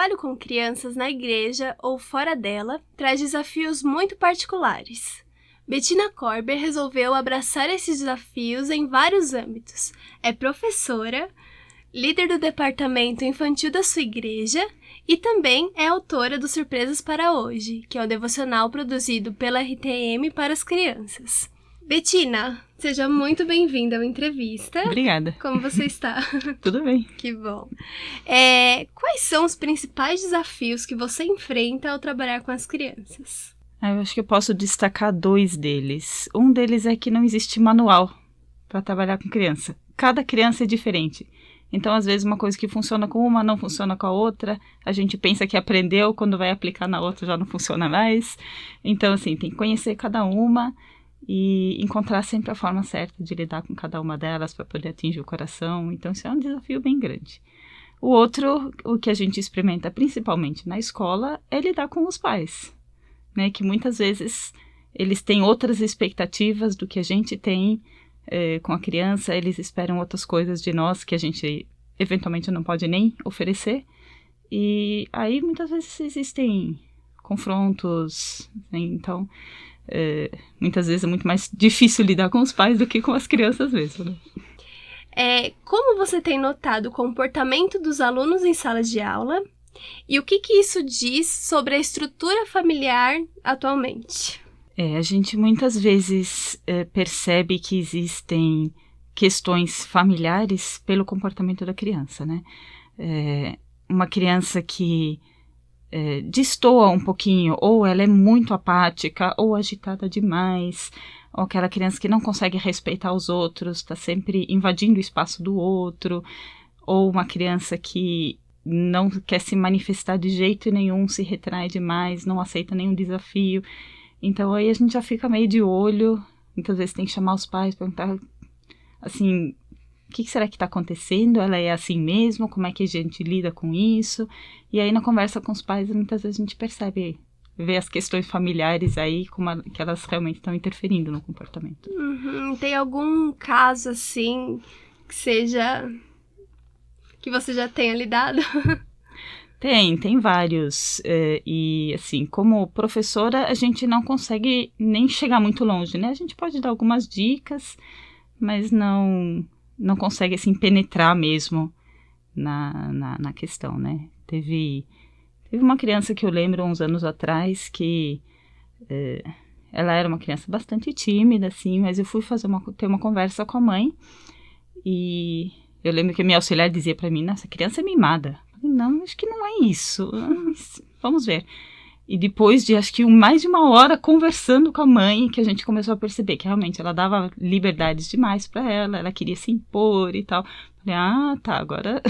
trabalho com crianças na igreja ou fora dela traz desafios muito particulares. Bettina Korber resolveu abraçar esses desafios em vários âmbitos. É professora, líder do departamento infantil da sua igreja e também é autora do Surpresas para Hoje, que é um devocional produzido pela RTM para as crianças. Bettina, seja muito bem-vinda à entrevista. Obrigada. Como você está? Tudo bem. Que bom. Quais são os principais desafios que você enfrenta ao trabalhar com as crianças? Eu acho que eu posso destacar 2 deles. Um deles é que não existe manual para trabalhar com criança. Cada criança é diferente. Então, às vezes, uma coisa que funciona com uma não funciona com a outra. A gente pensa que aprendeu, quando vai aplicar na outra já não funciona mais. Então, assim, tem que conhecer cada uma e encontrar sempre a forma certa de lidar com cada uma delas para poder atingir o coração. Então, isso é um desafio bem grande. O outro, o que a gente experimenta principalmente na escola, é lidar com os pais, né? Que muitas vezes eles têm outras expectativas do que a gente tem com a criança, eles esperam outras coisas de nós que a gente eventualmente não pode nem oferecer. E aí muitas vezes existem confrontos, né? Então muitas vezes é muito mais difícil lidar com os pais do que com as crianças mesmo, né? Como você tem notado o comportamento dos alunos em sala de aula e o que isso diz sobre a estrutura familiar atualmente? A gente muitas vezes percebe que existem questões familiares pelo comportamento da criança, né? Uma criança que destoa um pouquinho, ou ela é muito apática, ou agitada demais, ou aquela criança que não consegue respeitar os outros, está sempre invadindo o espaço do outro, ou uma criança que não quer se manifestar de jeito nenhum, se retrai demais, não aceita nenhum desafio. Então aí a gente já fica meio de olho, muitas vezes tem que chamar os pais, perguntar assim, o que será que está acontecendo? Ela é assim mesmo? Como é que a gente lida com isso? E aí na conversa com os pais, muitas vezes a gente percebe, vê as questões familiares aí, que elas realmente estão interferindo no comportamento. Tem algum caso assim, que você já tenha lidado? Tem vários, e assim, como professora a gente não consegue nem chegar muito longe, né? A gente pode dar algumas dicas, mas não consegue assim penetrar mesmo na questão, né? Teve uma criança que eu lembro uns anos atrás que ela era uma criança bastante tímida, assim, mas eu fui ter uma conversa com a mãe e eu lembro que a minha auxiliar dizia para mim, nossa, criança é mimada. Não, acho que não é isso. Vamos ver. E depois de, acho que mais de 1 hora conversando com a mãe, que a gente começou a perceber que realmente ela dava liberdades demais para ela queria se impor e tal. Falei, tá, agora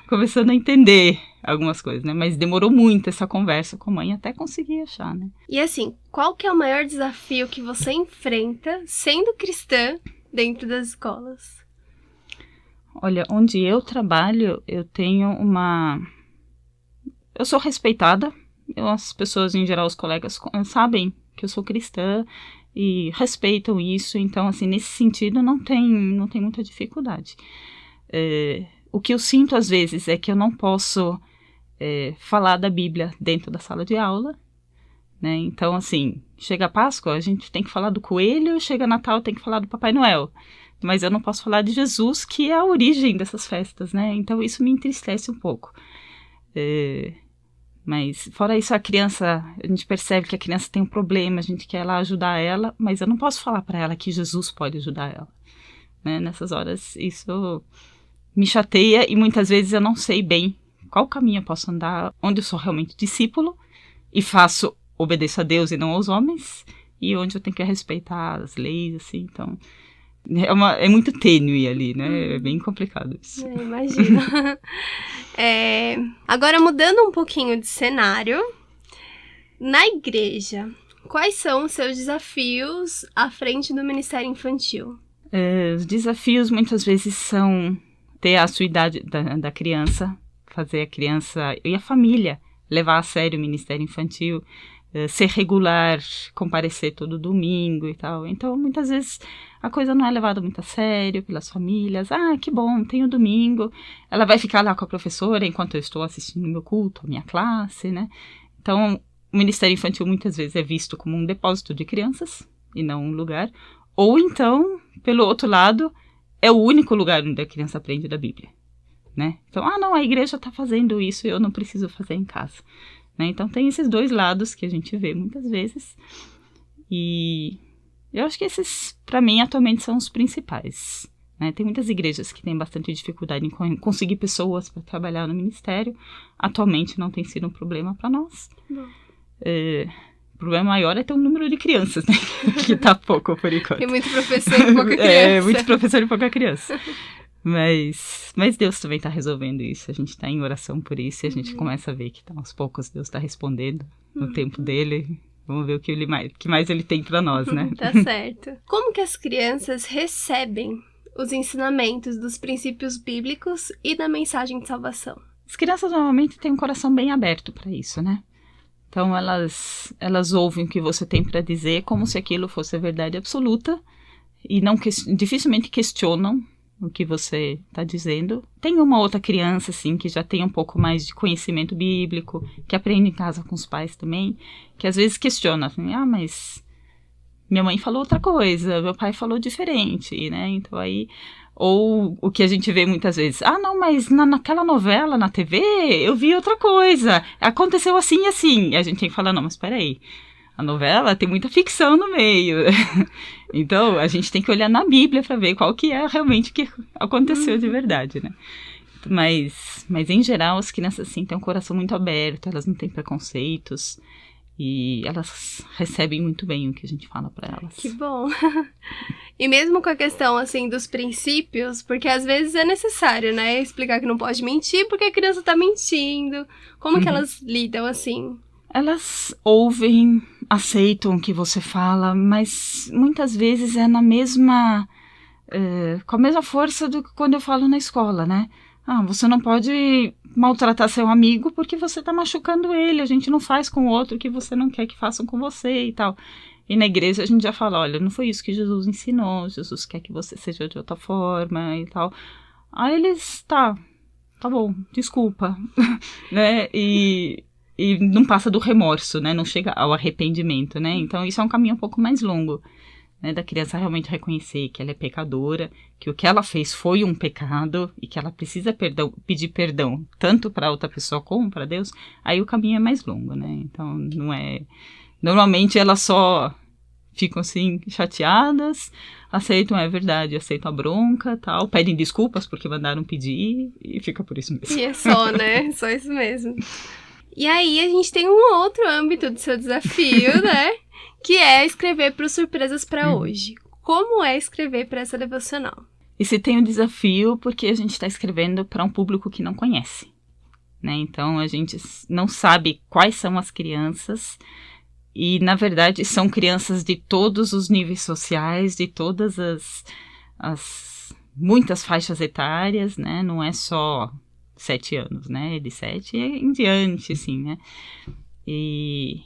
começando a entender algumas coisas, né? Mas demorou muito essa conversa com a mãe até conseguir achar, né? E assim, qual que é o maior desafio que você enfrenta sendo cristã dentro das escolas? Olha, onde eu trabalho, eu tenho eu sou respeitada, as pessoas em geral, os colegas sabem que eu sou cristã e respeitam isso, então assim, nesse sentido não tem muita dificuldade. O que eu sinto às vezes é que eu não posso falar da Bíblia dentro da sala de aula, né? Então assim, chega a Páscoa, a gente tem que falar do coelho, chega Natal, tem que falar do Papai Noel. Mas eu não posso falar de Jesus, que é a origem dessas festas, né? Então isso me entristece um pouco. Mas fora isso, a gente percebe que a criança tem um problema, a gente quer lá ajudar ela, mas eu não posso falar para ela que Jesus pode ajudar ela, né? Nessas horas isso me chateia e muitas vezes eu não sei bem qual caminho eu posso andar, onde eu sou realmente discípulo e obedeço a Deus e não aos homens, e onde eu tenho que respeitar as leis, assim, então é muito tênue ali, né? É bem complicado isso. Imagino. Agora, mudando um pouquinho de cenário, na igreja, quais são os seus desafios à frente do Ministério Infantil? Os desafios muitas vezes são ter a sua idade da criança, fazer a criança e a família levar a sério o Ministério Infantil, ser regular, comparecer todo domingo e tal. Então, muitas vezes, a coisa não é levada muito a sério pelas famílias. Ah, que bom, tem o domingo. Ela vai ficar lá com a professora enquanto eu estou assistindo o meu culto, a minha classe, né? Então, o Ministério Infantil muitas vezes é visto como um depósito de crianças e não um lugar. Ou então, pelo outro lado, é o único lugar onde a criança aprende da Bíblia, né? Então, não, a igreja está fazendo isso e eu não preciso fazer em casa. Né? Então, tem esses dois lados que a gente vê muitas vezes. E eu acho que esses, para mim, atualmente são os principais. Né? Tem muitas igrejas que têm bastante dificuldade em conseguir pessoas para trabalhar no ministério. Atualmente não tem sido um problema para nós. O problema maior é ter um número de crianças, né? Que tá pouco por enquanto. Tem muito professor e pouca criança. Muito professor e pouca criança. Mas Deus também está resolvendo isso. A gente está em oração por isso e a gente começa a ver que aos poucos Deus está respondendo no tempo dele. Vamos ver o que mais ele tem para nós, né? Tá certo. Como que as crianças recebem os ensinamentos dos princípios bíblicos e da mensagem de salvação? As crianças normalmente têm um coração bem aberto para isso, né? Então elas ouvem o que você tem para dizer como se aquilo fosse a verdade absoluta e dificilmente questionam o que você está dizendo. Tem uma outra criança, assim, que já tem um pouco mais de conhecimento bíblico, que aprende em casa com os pais também, que às vezes questiona, assim, mas minha mãe falou outra coisa, meu pai falou diferente, né? Então aí, ou o que a gente vê muitas vezes, não, mas naquela novela, na TV, eu vi outra coisa, aconteceu assim e assim. E a gente tem que falar, não, mas peraí, a novela tem muita ficção no meio. Então, a gente tem que olhar na Bíblia para ver qual que é realmente o que aconteceu de verdade, né? Mas em geral, as crianças, assim, têm um coração muito aberto, elas não têm preconceitos e elas recebem muito bem o que a gente fala para elas. Que bom! E mesmo com a questão, assim, dos princípios, porque às vezes é necessário, né? Explicar que não pode mentir porque a criança tá mentindo. Como que elas lidam, assim? Elas ouvem, aceitam o que você fala, mas muitas vezes é com a mesma força do que quando eu falo na escola, né? Você não pode maltratar seu amigo porque você está machucando ele, a gente não faz com o outro o que você não quer que façam com você e tal. E na igreja a gente já fala, olha, não foi isso que Jesus ensinou, Jesus quer que você seja de outra forma e tal. Aí eles, tá bom, desculpa, né? E não passa do remorso, né? Não chega ao arrependimento, né? Então, isso é um caminho um pouco mais longo, né? Da criança realmente reconhecer que ela é pecadora, que o que ela fez foi um pecado e que ela precisa pedir perdão, tanto para outra pessoa como para Deus. Aí o caminho é mais longo, né? Então, não é... Normalmente, elas só ficam, assim, chateadas, aceitam, é verdade, aceitam a bronca, tal, pedem desculpas porque mandaram pedir e fica por isso mesmo. E é só, né? Só isso mesmo. E aí, a gente tem um outro âmbito do seu desafio, né? Que é escrever para os Surpresas para hoje. Como é escrever para essa devocional? E se tem um desafio porque a gente está escrevendo para um público que não conhece, né? Então, a gente não sabe quais são as crianças e, na verdade, são crianças de todos os níveis sociais, de todas as muitas faixas etárias, né? Não é só 7 anos, né? De 7 em diante, assim, né? E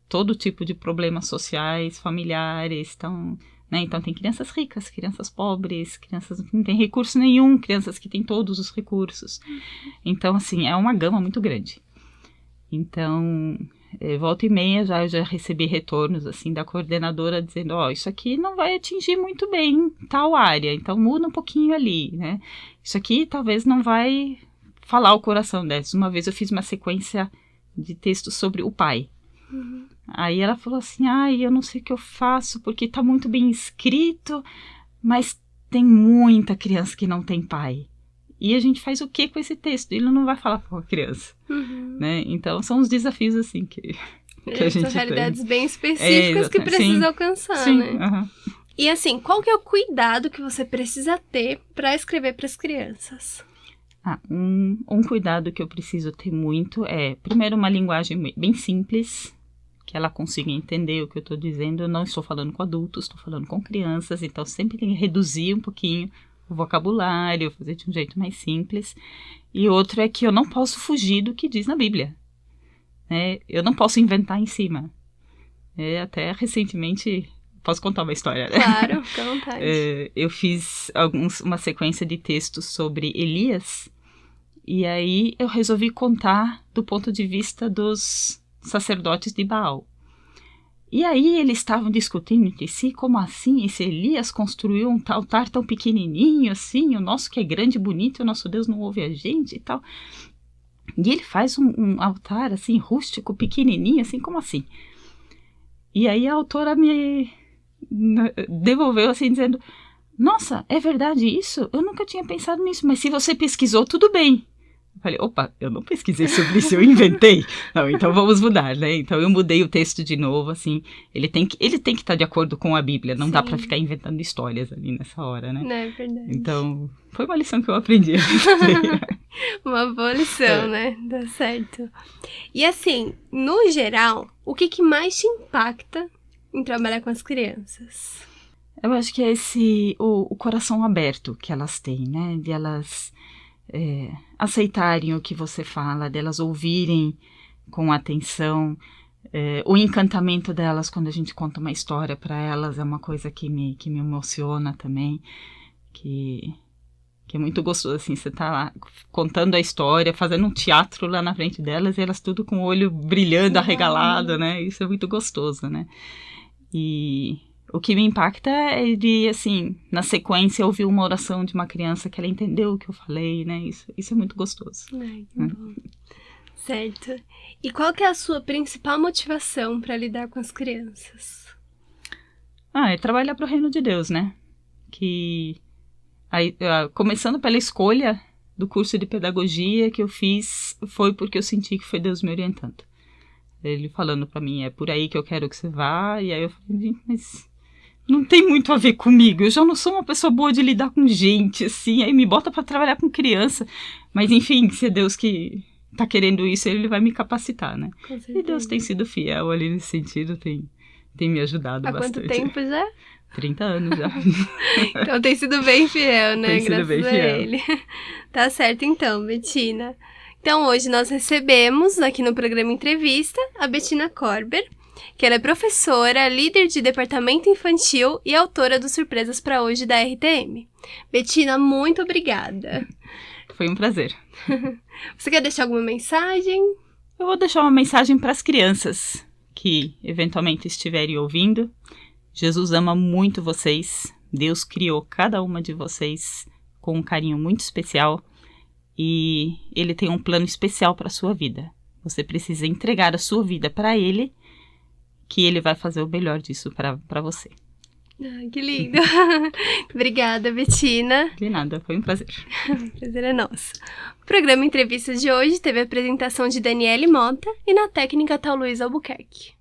todo tipo de problemas sociais, familiares, né? Então tem crianças ricas, crianças pobres, crianças que não têm recurso nenhum, crianças que têm todos os recursos. Então, assim, é uma gama muito grande. Então, volta e meia eu já recebi retornos, assim, da coordenadora dizendo, isso aqui não vai atingir muito bem tal área, então muda um pouquinho ali, né? Isso aqui talvez não vai falar o coração delas. Uma vez eu fiz uma sequência de textos sobre o pai. Aí ela falou assim, eu não sei o que eu faço, porque tá muito bem escrito, mas tem muita criança que não tem pai. E a gente faz o que com esse texto? Ele não vai falar com a criança, né? Então, são os desafios, assim, que a gente tem. São realidades bem específicas que precisa alcançar, né? E, assim, qual que é o cuidado que você precisa ter para escrever para as crianças? Um cuidado que eu preciso ter muito é, primeiro, uma linguagem bem simples, que ela consiga entender o que eu estou dizendo. Eu não estou falando com adultos, estou falando com crianças, então sempre tem que reduzir um pouquinho o vocabulário, fazer de um jeito mais simples. E outro é que eu não posso fugir do que diz na Bíblia. né? Eu não posso inventar em cima. Até recentemente, posso contar uma história, né? Claro, fica à vontade. Eu fiz uma sequência de textos sobre Elias, e aí eu resolvi contar do ponto de vista dos sacerdotes de Baal. E aí eles estavam discutindo entre si, como assim, esse Elias construiu um altar tão pequenininho assim, o nosso que é grande e bonito, o nosso Deus não ouve a gente e tal. E ele faz um altar assim, rústico, pequenininho, assim, como assim? E aí a autora me devolveu assim, dizendo, nossa, é verdade isso? Eu nunca tinha pensado nisso, mas se você pesquisou, tudo bem. Eu falei, opa, eu não pesquisei sobre isso, eu inventei. Não, então vamos mudar, né? Então eu mudei o texto de novo, assim. Ele tem que estar de acordo com a Bíblia, não dá pra ficar inventando histórias ali nessa hora, né? Não, é verdade. Então, foi uma lição que eu aprendi. Uma boa lição, né? Dá certo. E assim, no geral, o que mais te impacta em trabalhar com as crianças? Eu acho que é o coração aberto que elas têm, né? De elas aceitarem o que você fala, delas ouvirem com atenção. O encantamento delas quando a gente conta uma história para elas é uma coisa que me emociona também, que é muito gostoso, assim, você tá lá contando a história, fazendo um teatro lá na frente delas e elas tudo com o olho brilhando, arregalado, né? Isso é muito gostoso, né? E o que me impacta é de, assim, na sequência ouvir uma oração de uma criança que ela entendeu o que eu falei, né? Isso é muito gostoso. Ai, que bom. Certo. E qual que é a sua principal motivação para lidar com as crianças? É trabalhar para o reino de Deus, né? Aí, começando pela escolha do curso de pedagogia que eu fiz, foi porque eu senti que foi Deus me orientando. Ele falando para mim, é por aí que eu quero que você vá. E aí eu falei, gente, mas não tem muito a ver comigo. Eu já não sou uma pessoa boa de lidar com gente, assim. Aí me bota para trabalhar com criança. Mas enfim, se é Deus que tá querendo isso, ele vai me capacitar, né? Com certeza. E Deus tem sido fiel ali nesse sentido, tem me ajudado bastante. Há quanto tempo já? 30 anos já. Então tem sido bem fiel, né? Tem sido Graças bem a fiel. ele. Tá certo então, Betina. Então hoje nós recebemos aqui no programa Entrevista a Betina Korber, que ela é professora, líder de departamento infantil e autora do Surpresas para Hoje da RTM. Betina, muito obrigada. Foi um prazer. Você quer deixar alguma mensagem? Eu vou deixar uma mensagem para as crianças que eventualmente estiverem ouvindo. Jesus ama muito vocês. Deus criou cada uma de vocês com um carinho muito especial. E Ele tem um plano especial para a sua vida. Você precisa entregar a sua vida para Ele, que Ele vai fazer o melhor disso para você. Ai, que lindo. Obrigada, Betina. De nada, foi um prazer. O prazer é nosso. O programa Entrevistas de hoje teve a apresentação de Daniele Mota e na técnica tá o Luiz Albuquerque.